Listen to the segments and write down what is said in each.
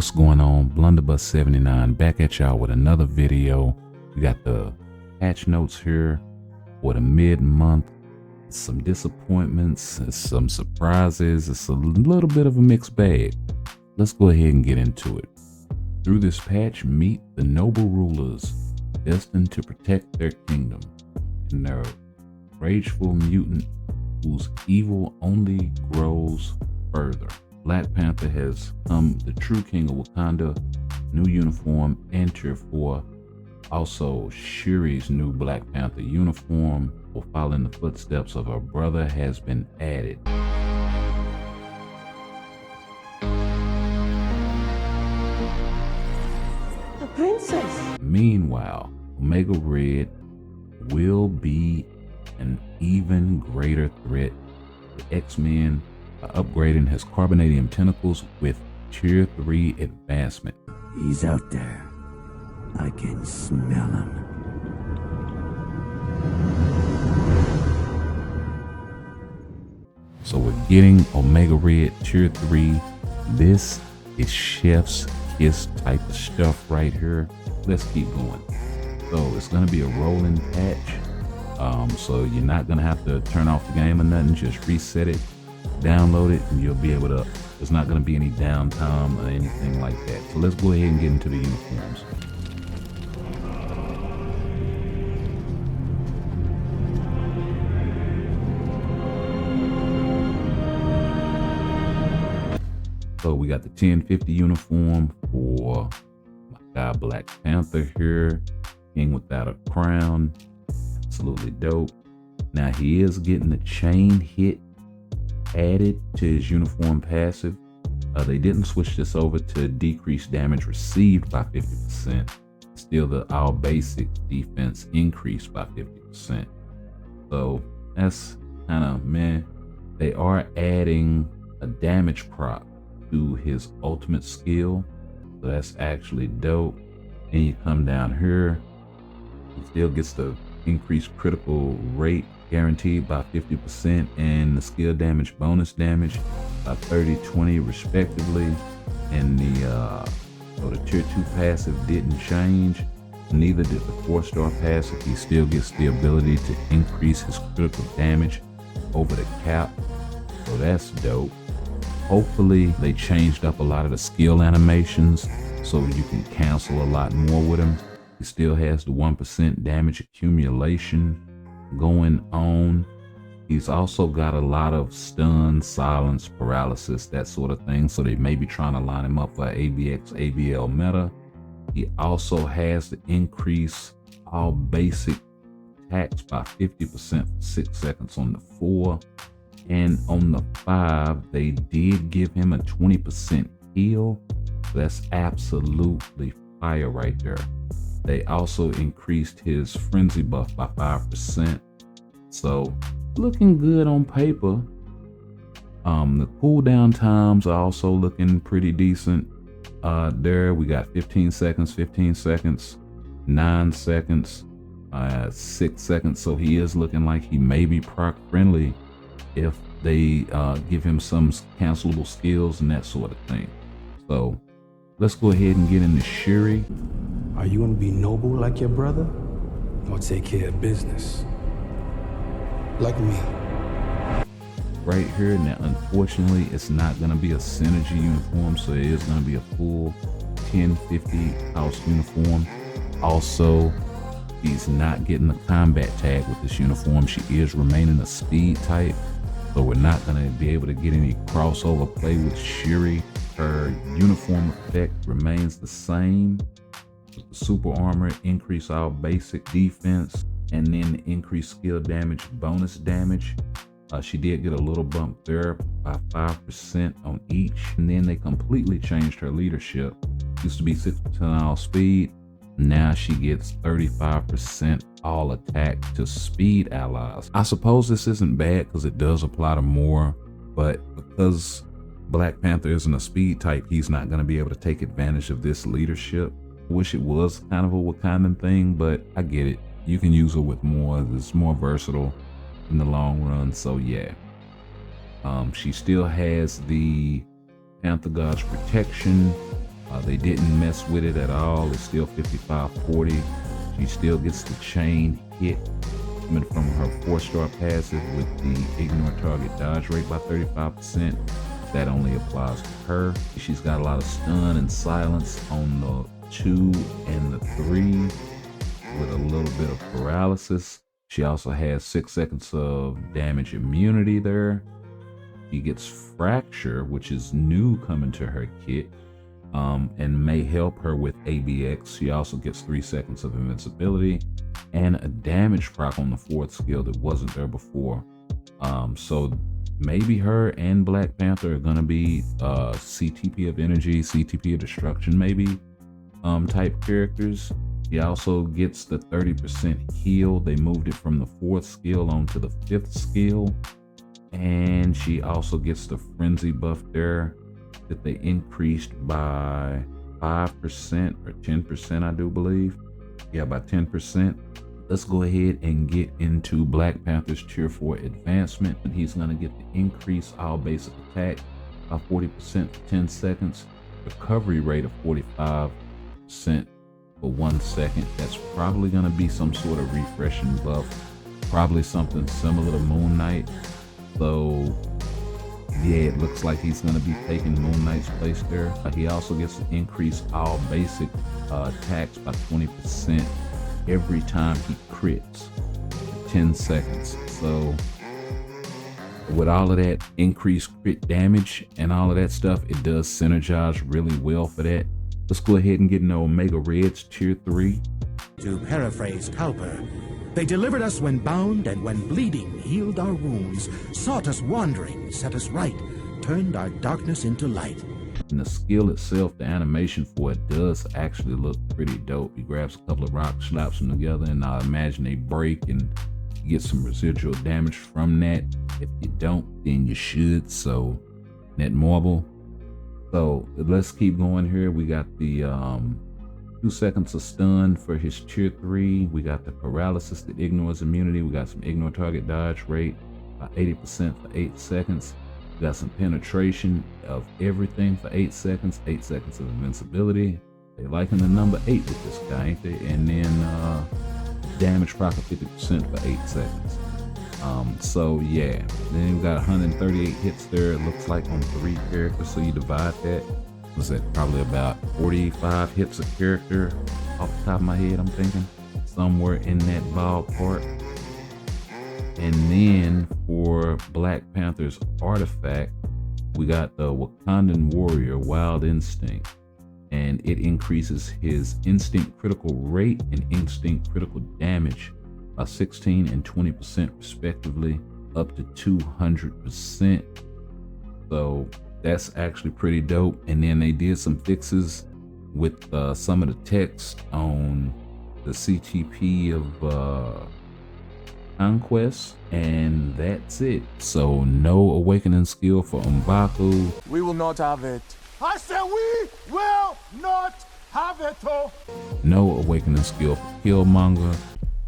What's going on? Blunderbuss79 back at y'all with another video. We got the patch notes here for the mid-month. Some disappointments, some surprises. It's a little bit of a mixed bag. Let's go ahead and get into it. Through this patch, meet the noble rulers destined to protect their kingdom and their rageful mutant whose evil only grows further. Black Panther has become the true king of Wakanda. New uniform enter for also Shuri's new Black Panther uniform will follow in the footsteps of her brother has been added. The princess. Meanwhile, Omega Red will be an even greater threat to X-Men by upgrading his carbonadium tentacles with Tier 3 advancement. He's out there. I can smell him. So we're getting Omega Red Tier 3. This is chef's kiss type of stuff right here. Let's keep going. So it's going to be a rolling patch. So you're not going to have to turn off the game or nothing. Just reset it, download it, and you'll be able to, there's not going to be any downtime or anything like that. So let's go ahead and get into the uniforms. So we got the 1050 uniform for my guy Black Panther here, king without a crown. Absolutely dope. Now he is getting the chain hit added to his uniform passive. They didn't switch this over to decrease damage received by 50%. Still the all basic defense increased by 50%. So that's kind of meh. They are adding a damage prop to his ultimate skill. So that's actually dope. And you come down here, he still gets the increased critical rate guaranteed by 50% and the skill damage bonus damage by 30-20 respectively. And the tier 2 passive didn't change, neither did the 4-star passive. He still gets the ability to increase his critical damage over the cap, so that's dope. Hopefully they changed up a lot of the skill animations so you can cancel a lot more with him. He still has the 1% damage accumulation going on. He's also got a lot of stun, silence, paralysis, that sort of thing. So they may be trying to line him up for ABX, ABL meta. He also has to increase all basic attacks by 50% for 6 seconds on the 4. And on the 5, they did give him a 20% heal. That's absolutely fire right there. They also increased his frenzy buff by 5%. So looking good on paper. The cooldown times are also looking pretty decent. There we got 15 seconds, 15 seconds, 9 seconds, 6 seconds. So he is looking like he may be proc friendly if they give him some cancelable skills and that sort of thing. So let's go ahead and get into Shuri. Are you gonna be noble like your brother, or take care of business like me? Right here. Now unfortunately it's not going to be a synergy uniform, so it is going to be a full 1050 house uniform. Also, he's not getting the combat tag with this uniform. She is remaining a speed type, so we're not going to be able to get any crossover play with Shuri. Her uniform effect remains the same. The super armor increase all basic defense and then increase skill damage bonus damage. She did get a little bump there by 5% on each, and then they completely changed her leadership. Used to be 6% all speed, now she gets 35% all attack to speed allies. I suppose this isn't bad because it does apply to more, but because Black Panther isn't a speed type, he's not going to be able to take advantage of this leadership. I wish it was kind of a Wakandan thing, but I get it. You can use her with more. It's more versatile in the long run. So yeah, she still has the Panther God's protection. They didn't mess with it at all. It's still 55-40. She still gets the chain hit coming from her 4-star passive with the ignore target dodge rate by 35%. That only applies to her. She's got a lot of stun and silence on the 2 and the 3 with a little bit of paralysis. She also has 6 seconds of damage immunity there. She gets fracture, which is new coming to her kit, and may help her with ABX. She also gets 3 seconds of invincibility and a damage proc on the 4th skill that wasn't there before. So maybe her and Black Panther are gonna be CTP of energy, CTP of destruction maybe type characters. He also gets the 30% heal. They moved it from the 4th skill onto the 5th skill. And she also gets the frenzy buff there that they increased by 5% or 10%, I do believe. Yeah, by 10%. Let's go ahead and get into Black Panther's tier 4 advancement. And he's gonna get the increase all basic attack by 40% for 10 seconds, recovery rate of 45% for 1 second. That's probably gonna be some sort of refreshing buff, probably something similar to Moon Knight. So yeah, it looks like he's going to be taking Moon Knight's place there. He also gets to increase all basic attacks by 20% every time he crits for 10 seconds. So with all of that increased crit damage and all of that stuff, it does synergize really well for that. Let's go ahead and get into Omega Red's tier 3. To paraphrase Cowper, they delivered us when bound and when bleeding, healed our wounds, sought us wandering, set us right, turned our darkness into light. And the skill itself, the animation for it does actually look pretty dope. He grabs a couple of rocks, slaps them together, and I imagine they break and you get some residual damage from that. If you don't, then you should. So net marble. So let's keep going here. We got the 2 seconds of stun for his tier 3. We got the paralysis that ignores immunity. We got some ignore target dodge rate by 80% for 8 seconds. We got some penetration of everything for 8 seconds. 8 seconds of invincibility. They liking the number 8 with this guy, ain't they? And then damage proc of 50% for 8 seconds. So yeah, then we got 138 hits there. It looks like on 3 characters. So you divide that. Was that probably about 45 hits a character off the top of my head, I'm thinking somewhere in that ballpark. And then for Black Panther's artifact, we got the Wakandan Warrior Wild Instinct, and it increases his instinct critical rate and instinct critical damage by 16 and 20% respectively, up to 200%. So that's actually pretty dope. And then they did some fixes with some of the text on the CTP of Conquest, and that's it. So no awakening skill for M'Baku. We will not have it. I said we will not have it. Oh. No awakening skill for Killmonger.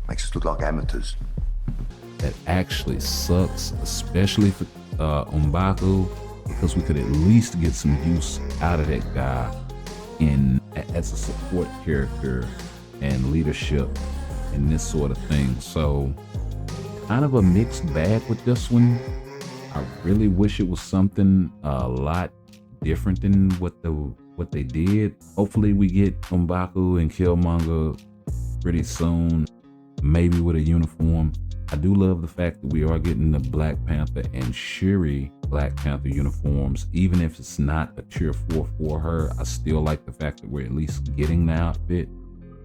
Makes us look like amateurs. That actually sucks, especially for M'Baku, because we could at least get some use out of that guy as a support character and leadership and this sort of thing. So kind of a mixed bag with this one. I really wish it was something a lot different than what they did. Hopefully we get M'Baku and Killmonger pretty soon, maybe with a uniform. I do love the fact that we are getting the Black Panther and Shuri Black Panther uniforms. Even if it's not a tier 4 for her, I still like the fact that we're at least getting the outfit.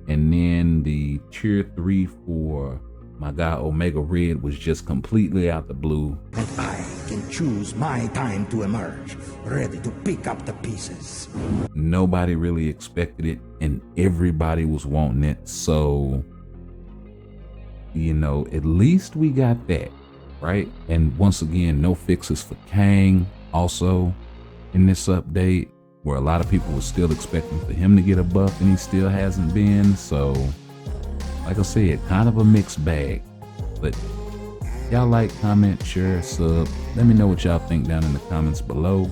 And then the tier 3 for my guy Omega Red was just completely out the blue. And I can choose my time to emerge, ready to pick up the pieces. Nobody really expected it, and everybody was wanting it. So, you know, at least we got that, right? And once again, no fixes for Kang also in this update, where a lot of people were still expecting for him to get a buff and he still hasn't been. So like I said, kind of a mixed bag. But y'all like, comment, share, sub. Let me know what y'all think down in the comments below,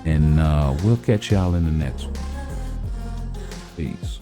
and we'll catch y'all in the next one. Peace.